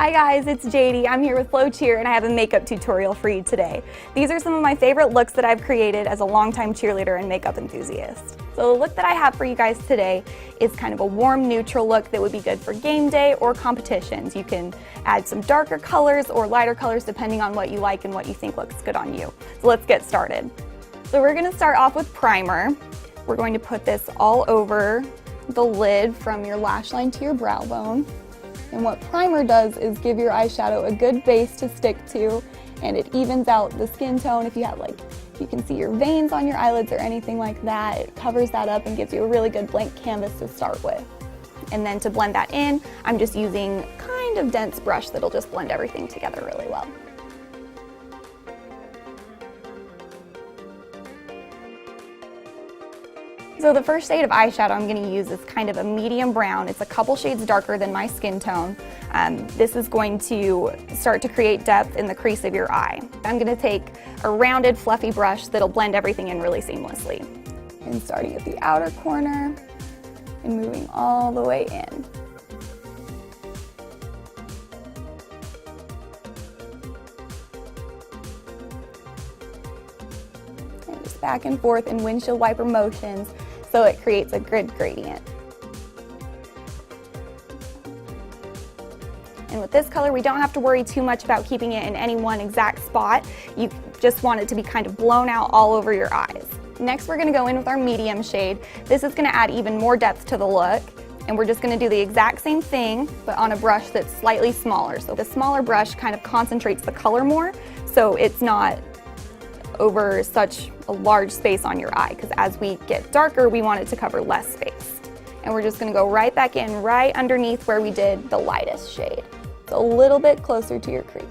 Hi guys, it's Jadie. I'm here with FloCheer and I have a makeup tutorial for you today. These are some of my favorite looks that I've created as a longtime cheerleader and makeup enthusiast. So the look that I have for you guys today is kind of a warm neutral look that would be good for game day or competitions. You can add some darker colors or lighter colors depending on what you like and what you think looks good on you. So let's get started. So we're going to start off with primer. We're going to put this all over the lid from your lash line to your brow bone. And what primer does is give your eyeshadow a good base to stick to, and it evens out the skin tone. If you have you can see your veins on your eyelids or anything like that, it covers that up and gives you a really good blank canvas to start with. And then to blend that in, I'm just using kind of dense brush that'll just blend everything together really well. So the first shade of eyeshadow I'm going to use is kind of a medium brown. It's a couple shades darker than my skin tone. This is going to start to create depth in the crease of your eye. I'm going to take a rounded fluffy brush that'll blend everything in really seamlessly. And starting at the outer corner and moving all the way in. And just back and forth in windshield wiper motions, so it creates a good gradient. And with this color, we don't have to worry too much about keeping it in any one exact spot. You just want it to be kind of blown out all over your eyes. Next, we're going to go in with our medium shade. This is going to add even more depth to the look. And we're just going to do the exact same thing, but on a brush that's slightly smaller. So the smaller brush kind of concentrates the color more, so it's not over such a large space on your eye, because as we get darker, we want it to cover less space. And we're just going to go right back in, right underneath where we did the lightest shade. So a little bit closer to your crease.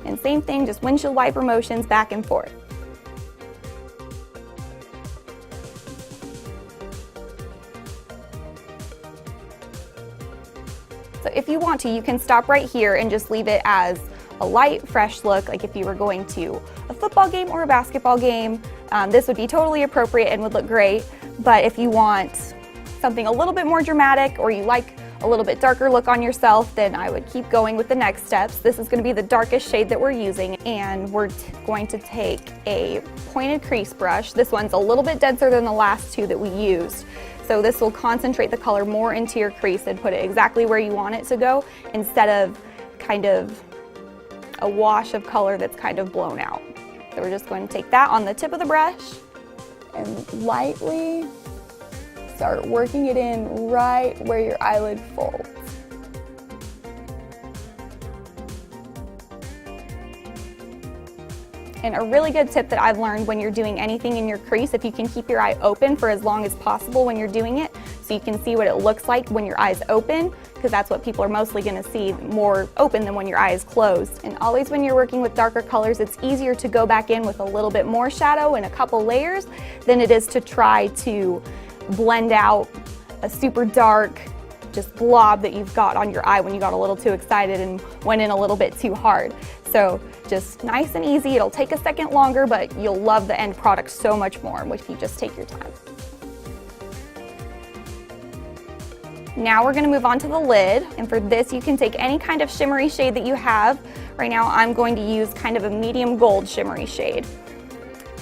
And same thing, just windshield wiper motions back and forth. So if you want to, you can stop right here and just leave it as a light, fresh look, like if you were going to a football game or a basketball game. This would be totally appropriate and would look great. But if you want something a little bit more dramatic, or you like a little bit darker look on yourself, then I would keep going with the next steps. This is going to be the darkest shade that we're using, and we're going to take a pointed crease brush. This one's a little bit denser than the last two that we used. So this will concentrate the color more into your crease and put it exactly where you want it to go, instead of kind of a wash of color that's kind of blown out. So we're just going to take that on the tip of the brush and lightly start working it in right where your eyelid folds. And a really good tip that I've learned when you're doing anything in your crease, if you can keep your eye open for as long as possible when you're doing it, so you can see what it looks like when your eye's open, because that's what people are mostly going to see, more open than when your eye is closed. And always when you're working with darker colors, it's easier to go back in with a little bit more shadow and a couple layers than it is to try to blend out a super dark just blob that you've got on your eye when you got a little too excited and went in a little bit too hard. So just nice and easy. It'll take a second longer, but you'll love the end product so much more if you just take your time. Now we're going to move on to the lid, and for this you can take any kind of shimmery shade that you have. Right now I'm going to use kind of a medium gold shimmery shade.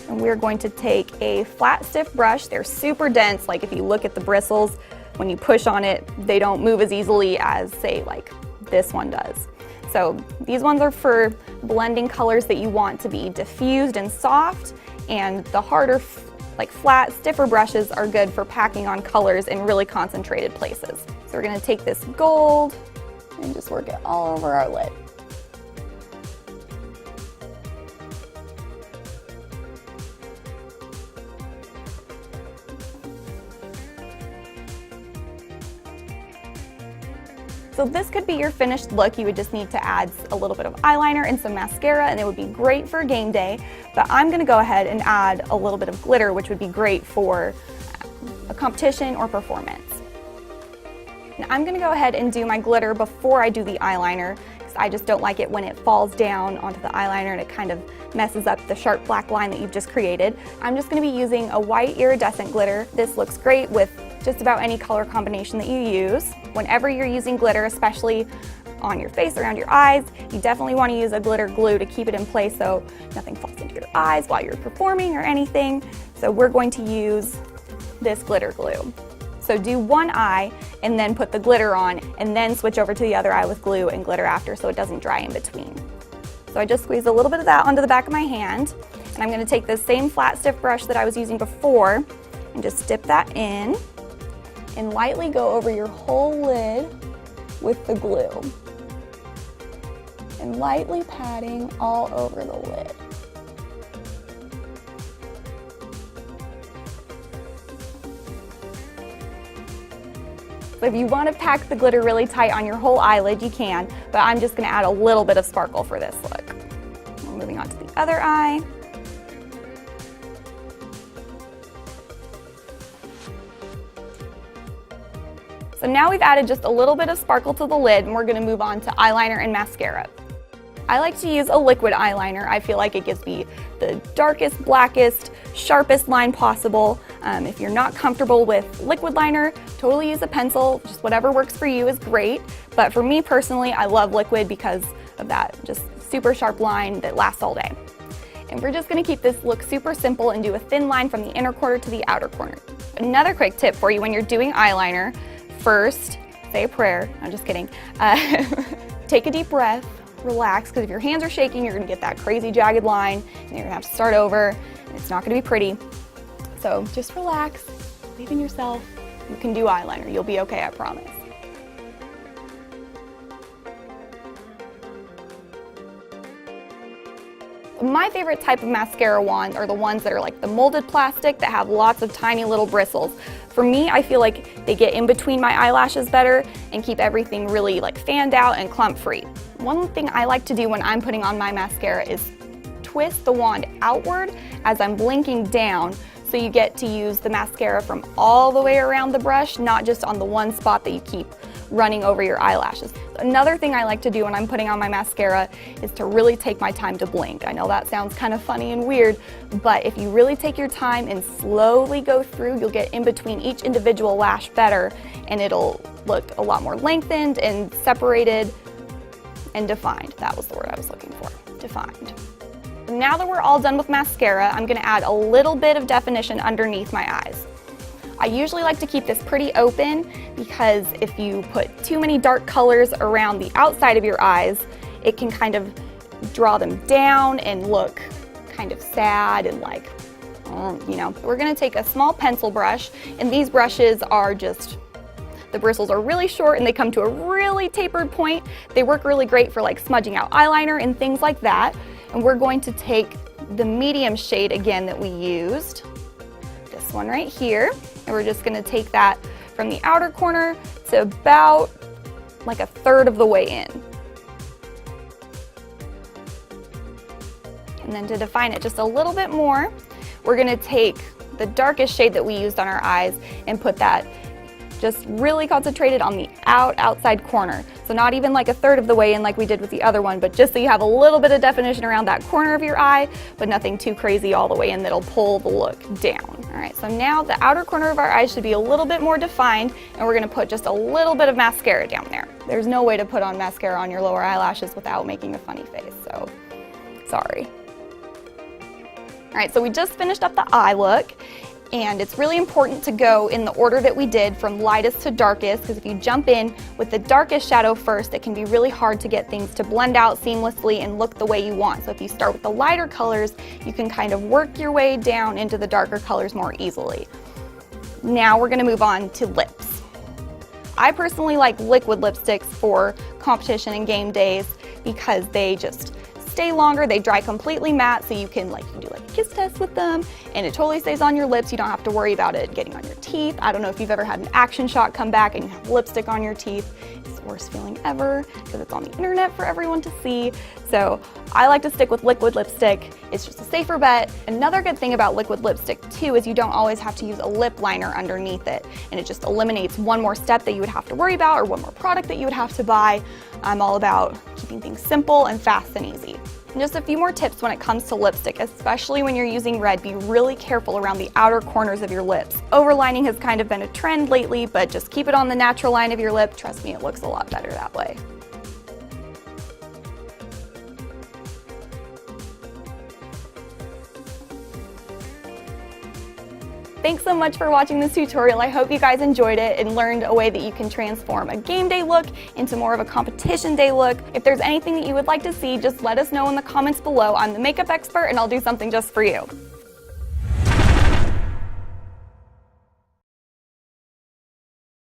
And we're going to take a flat stiff brush. They're super dense, like if you look at the bristles, when you push on it, they don't move as easily as, say, like this one does. So these ones are for blending colors that you want to be diffused and soft, and the harder, like flat, stiffer brushes are good for packing on colors in really concentrated places. So we're going to take this gold and just work it all over our lid. So this could be your finished look. You would just need to add a little bit of eyeliner and some mascara, and it would be great for game day. But I'm going to go ahead and add a little bit of glitter, which would be great for a competition or performance. And I'm going to go ahead and do my glitter before I do the eyeliner, because I just don't like it when it falls down onto the eyeliner and it kind of messes up the sharp black line that you've just created. I'm just going to be using a white iridescent glitter. This looks great with just about any color combination that you use. Whenever you're using glitter, especially on your face, around your eyes, you definitely want to use a glitter glue to keep it in place so nothing falls into your eyes while you're performing or anything. So we're going to use this glitter glue. So do one eye and then put the glitter on and then switch over to the other eye with glue and glitter after so it doesn't dry in between. So I just squeeze a little bit of that onto the back of my hand, and I'm going to take this same flat stiff brush that I was using before and just dip that in and lightly go over your whole lid with the glue and lightly patting all over the lid. So if you want to pack the glitter really tight on your whole eyelid, you can, but I'm just going to add a little bit of sparkle for this look. We're moving on to the other eye. So now we've added just a little bit of sparkle to the lid, and we're going to move on to eyeliner and mascara. I like to use a liquid eyeliner. I feel like it gives me the darkest, blackest, sharpest line possible. If you're not comfortable with liquid liner, totally use a pencil. Just whatever works for you is great. But for me personally, I love liquid because of that just super sharp line that lasts all day. And we're just going to keep this look super simple and do a thin line from the inner corner to the outer corner. Another quick tip for you when you're doing eyeliner, first, say a prayer. I'm just kidding. Take a deep breath. Relax, because if your hands are shaking, you're going to get that crazy jagged line and you're going to have to start over and it's not going to be pretty. So just relax, believe in yourself. You can do eyeliner. You'll be okay, I promise. My favorite type of mascara wand are the ones that are like the molded plastic that have lots of tiny little bristles. For me, I feel like they get in between my eyelashes better and keep everything really like fanned out and clump free. One thing I like to do when I'm putting on my mascara is twist the wand outward as I'm blinking down, so you get to use the mascara from all the way around the brush, not just on the one spot that you keep running over your eyelashes. Another thing I like to do when I'm putting on my mascara is to really take my time to blink. I know that sounds kind of funny and weird, but if you really take your time and slowly go through, you'll get in between each individual lash better, and it'll look a lot more lengthened and separated and defined. That was the word I was looking for, defined. Now that we're all done with mascara, I'm going to add a little bit of definition underneath my eyes. I usually like to keep this pretty open because if you put too many dark colors around the outside of your eyes, it can kind of draw them down and look kind of sad and like, you know. We're going to take a small pencil brush, and these brushes are just, the bristles are really short and they come to a really tapered point. They work really great for like smudging out eyeliner and things like that. And we're going to take the medium shade again that we used, this one right here, and we're just going to take that from the outer corner to about like a third of the way in. And then to define it just a little bit more, we're going to take the darkest shade that we used on our eyes and put that just really concentrated on the outside corner. So not even like a third of the way in like we did with the other one, but just so you have a little bit of definition around that corner of your eye, but nothing too crazy all the way in that'll pull the look down. All right, so now the outer corner of our eyes should be a little bit more defined, and we're gonna put just a little bit of mascara down there. There's no way to put on mascara on your lower eyelashes without making a funny face, so sorry. All right, so we just finished up the eye look. And it's really important to go in the order that we did from lightest to darkest, because if you jump in with the darkest shadow first, it can be really hard to get things to blend out seamlessly and look the way you want. So if you start with the lighter colors, you can kind of work your way down into the darker colors more easily. Now we're going to move on to lips. I personally like liquid lipsticks for competition and game days because they just stay longer, they dry completely matte, so you can do like a kiss test with them, and it totally stays on your lips. You don't have to worry about it getting on your teeth. I don't know if you've ever had an action shot come back and you have lipstick on your teeth. It's the worst feeling ever because it's on the internet for everyone to see. So I like to stick with liquid lipstick. It's just a safer bet. Another good thing about liquid lipstick too is you don't always have to use a lip liner underneath it, and it just eliminates one more step that you would have to worry about or one more product that you would have to buy. I'm all about keeping things simple and fast and easy. And just a few more tips when it comes to lipstick, especially when you're using red, be really careful around the outer corners of your lips. Overlining has kind of been a trend lately, but just keep it on the natural line of your lip. Trust me, it looks a lot better that way. Thanks so much for watching this tutorial. I hope you guys enjoyed it and learned a way that you can transform a game day look into more of a competition day look. If there's anything that you would like to see, just let us know in the comments below. I'm the makeup expert and I'll do something just for you.